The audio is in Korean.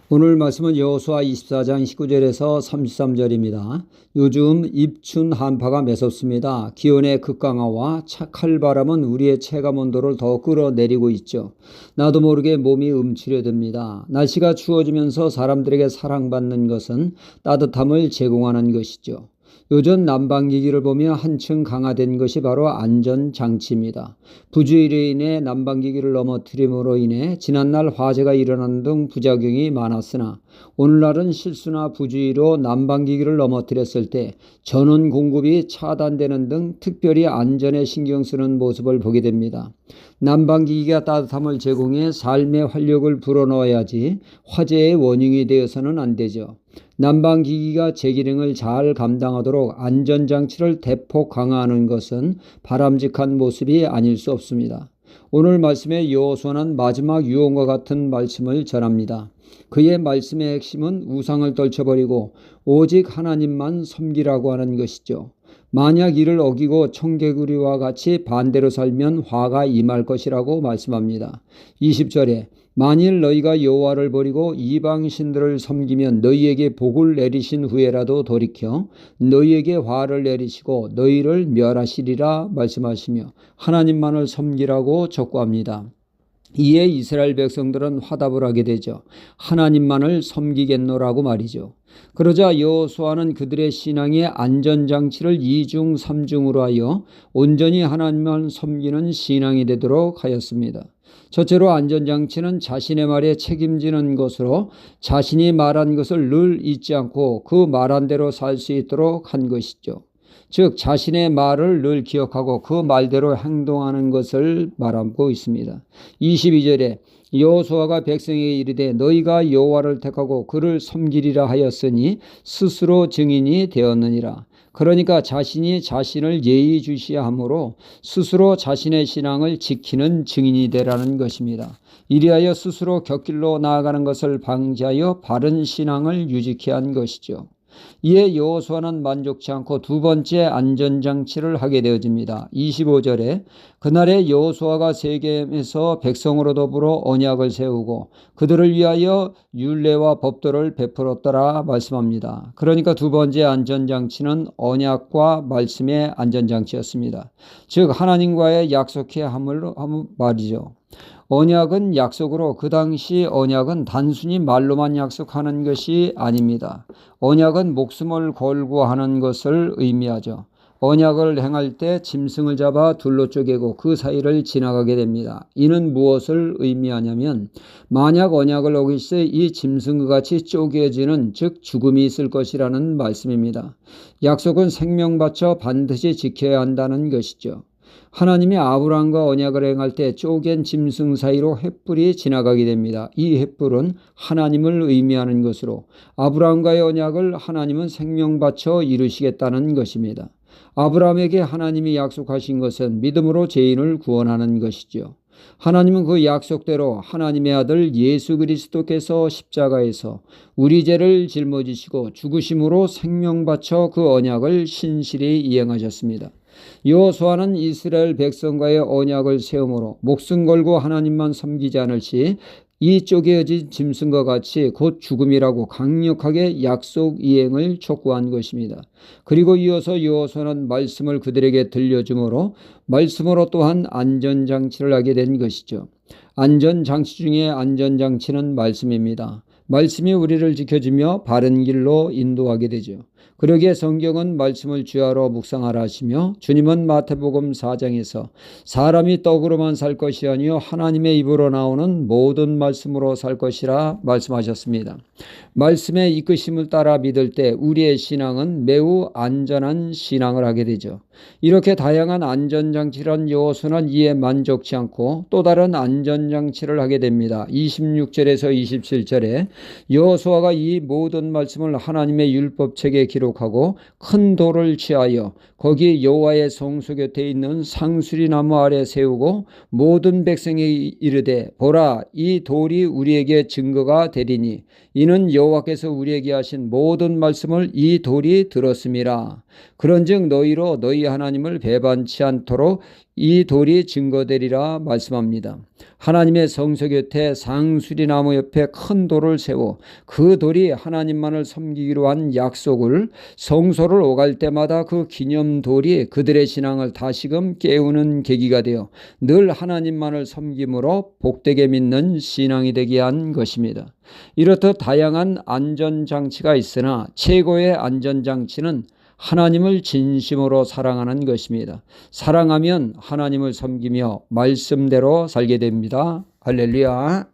오늘 말씀은 여호수아 24장 19절에서 33절입니다. 요즘 입춘 한파가 매섭습니다. 기온의 극강화와 칼바람은 우리의 체감 온도를 더 끌어내리고 있죠. 나도 모르게 몸이 움츠려듭니다. 날씨가 추워지면서 사람들에게 사랑받는 것은 따뜻함을 제공하는 것이죠. 요즘 난방기기를 보며 한층 강화된 것이 바로 안전장치입니다. 부주의로 인해 난방기기를 넘어뜨림으로 인해 지난날 화재가 일어나는 등 부작용이 많았으나 오늘날은 실수나 부주의로 난방기기를 넘어뜨렸을 때 전원 공급이 차단되는 등 특별히 안전에 신경 쓰는 모습을 보게 됩니다. 난방기기가 따뜻함을 제공해 삶의 활력을 불어넣어야지 화재의 원인이 되어서는 안 되죠. 난방기기가 제 기능을 잘 감당하도록 안전장치를 대폭 강화하는 것은 바람직한 모습이 아닐 수 없습니다. 오늘 말씀의 여호수아는 마지막 유언과 같은 말씀을 전합니다. 그의 말씀의 핵심은 우상을 떨쳐버리고 오직 하나님만 섬기라고 하는 것이죠. 만약 이를 어기고 청개구리와 같이 반대로 살면 화가 임할 것이라고 말씀합니다. 20절에 만일 너희가 여호와를 버리고 이방 신들을 섬기면 너희에게 복을 내리신 후에라도 돌이켜 너희에게 화를 내리시고 너희를 멸하시리라 말씀하시며 하나님만을 섬기라고 촉구합니다. 이에 이스라엘 백성들은 화답을 하게 되죠. 하나님만을 섬기겠노라고 말이죠. 그러자 여호수아는 그들의 신앙의 안전장치를 2중 3중으로 하여 온전히 하나님만 섬기는 신앙이 되도록 하였습니다. 첫째로 안전장치는 자신의 말에 책임지는 것으로 자신이 말한 것을 늘 잊지 않고 그 말한 대로 살 수 있도록 한 것이죠. 즉 자신의 말을 늘 기억하고 그 말대로 행동하는 것을 말하고 있습니다. 22절에 여호수아가 백성에게 이르되 너희가 여호와를 택하고 그를 섬기리라 하였으니 스스로 증인이 되었느니라. 그러니까 자신이 자신을 예의주시함으로 스스로 자신의 신앙을 지키는 증인이 되라는 것입니다. 이리하여 스스로 곁길로 나아가는 것을 방지하여 바른 신앙을 유지케 한 것이죠. 이에 여호수아는 만족치 않고 두 번째 안전장치를 하게 되어집니다. 25절에 그날에 여호수아가 세겜에서 백성으로 더불어 언약을 세우고 그들을 위하여 율례와 법도를 베풀었더라 말씀합니다. 그러니까 두 번째 안전장치는 언약과 말씀의 안전장치였습니다. 즉 하나님과의 약속해야 함을 말이죠. 언약은 약속으로 그 당시 언약은 단순히 말로만 약속하는 것이 아닙니다. 언약은 목숨을 걸고 하는 것을 의미하죠. 언약을 행할 때 짐승을 잡아 둘로 쪼개고 그 사이를 지나가게 됩니다. 이는 무엇을 의미하냐면 만약 언약을 어길 때 이 짐승과 같이 쪼개지는 즉 죽음이 있을 것이라는 말씀입니다. 약속은 생명 바쳐 반드시 지켜야 한다는 것이죠. 하나님이 아브라함과 언약을 행할 때 쪼갠 짐승 사이로 횃불이 지나가게 됩니다. 이 횃불은 하나님을 의미하는 것으로 아브라함과의 언약을 하나님은 생명 바쳐 이루시겠다는 것입니다. 아브라함에게 하나님이 약속하신 것은 믿음으로 죄인을 구원하는 것이죠. 하나님은 그 약속대로 하나님의 아들 예수 그리스도께서 십자가에서 우리 죄를 짊어지시고 죽으심으로 생명 바쳐 그 언약을 신실히 이행하셨습니다. 여호수아는 이스라엘 백성과의 언약을 세우므로 목숨 걸고 하나님만 섬기지 않을 시 이 쪼개어진 짐승과 같이 곧 죽음이라고 강력하게 약속 이행을 촉구한 것입니다. 그리고 이어서 여호수아는 말씀을 그들에게 들려주므로 말씀으로 또한 안전장치를 하게 된 것이죠. 안전장치 중에 안전장치는 말씀입니다. 말씀이 우리를 지켜주며 바른 길로 인도하게 되죠. 그러기에 성경은 말씀을 주야로 묵상하라 하시며 주님은 마태복음 4장에서 사람이 떡으로만 살 것이 아니요 하나님의 입으로 나오는 모든 말씀으로 살 것이라 말씀하셨습니다. 말씀의 이끄심을 따라 믿을 때 우리의 신앙은 매우 안전한 신앙을 하게 되죠. 이렇게 다양한 안전장치란 여호수아는 이에 만족치 않고 또 다른 안전장치를 하게 됩니다. 26절에서 27절에 여호수아가 이 모든 말씀을 하나님의 율법책에 기록하고 큰 돌을 취하여 거기 여호와의 성소 곁에 있는 상수리 나무 아래 세우고 모든 백성에게 이르되 보라 이 돌이 우리에게 증거가 되리니 이는 여호와께서 우리에게 하신 모든 말씀을 이 돌이 들었음이라. 그런즉 너희로 너희 하나님을 배반치 않도록 이 돌이 증거되리라 말씀합니다. 하나님의 성소 곁에 상수리나무 옆에 큰 돌을 세워 그 돌이 하나님만을 섬기기로 한 약속을 성소를 오갈 때마다 그 기념돌이 그들의 신앙을 다시금 깨우는 계기가 되어 늘 하나님만을 섬김으로 복되게 믿는 신앙이 되게 한 것입니다. 이렇듯 다양한 안전장치가 있으나 최고의 안전장치는 하나님을 진심으로 사랑하는 것입니다. 사랑하면 하나님을 섬기며 말씀대로 살게 됩니다. 할렐루야.